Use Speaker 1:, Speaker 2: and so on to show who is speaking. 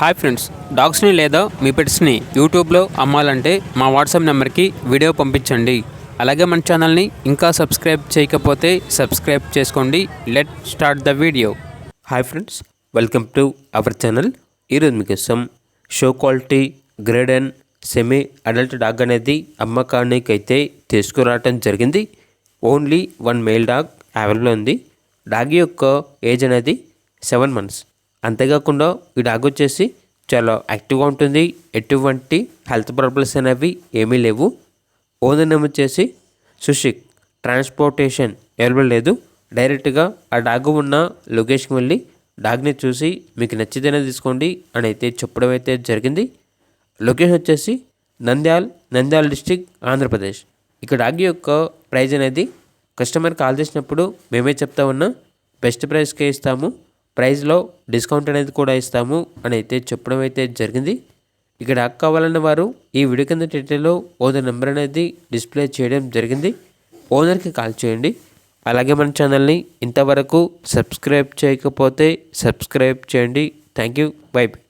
Speaker 1: Hi friends, డాగ్స్ని లేదా మీ పెట్స్ని యూట్యూబ్లో అమ్మాలంటే మా వాట్సాప్ నెంబర్కి వీడియో పంపించండి. అలాగే మన ఛానల్ని ఇంకా సబ్స్క్రైబ్ చేయకపోతే సబ్స్క్రైబ్ చేసుకోండి. Let start the video.
Speaker 2: Hi friends, welcome to our channel. ఈరోజు మీకోసం show quality grade and semi adult dog అనేది అమ్మకానికి అయితే తీసుకురావటం జరిగింది. ఓన్లీ 1 మేల్ డాగ్ అవైలబుల్ ఉంది. డాగ్ యొక్క ఏజ్ అనేది 7 months. అంతేకాకుండా ఈ డాగ్ వచ్చేసి చాలా యాక్టివ్గా ఉంటుంది. ఎటువంటి హెల్త్ ప్రాబ్లమ్స్ అనేవి ఏమీ లేవు. ఓనర్ నేమ్ వచ్చేసి సుషిక్. ట్రాన్స్పోర్టేషన్ అవైలబుల్ లేదు. డైరెక్ట్గా ఆ డాగ్ ఉన్న లొకేషన్కి వెళ్ళి డాగ్ని చూసి మీకు నచ్చితేనే తీసుకోండి అని అయితే చెప్పడం అయితే జరిగింది. లొకేషన్ వచ్చేసి నంద్యాల డిస్టిక్, ఆంధ్రప్రదేశ్. ఇక డాగ్ యొక్క ప్రైజ్ అనేది కస్టమర్ కాల్ చేసినప్పుడు మేమే చెప్తా ఉన్నా బెస్ట్ ప్రైస్కే ఇస్తాము, ప్రైస్లో డిస్కౌంట్ అనేది కూడా ఇస్తాము అని అయితే చెప్పడం అయితే జరిగింది. ఇక్కడ డాగ్ కావాలన్న వారు ఈ వీడియో కింద టైటిల్లో ఓనర్ నెంబర్ అనేది డిస్ప్లే చేయడం జరిగింది. ఓనర్కి కాల్ చేయండి. అలాగే మన ఛానల్ని ఇంతవరకు సబ్స్క్రైబ్ చేయకపోతే సబ్స్క్రైబ్ చేయండి. Thank you. By by.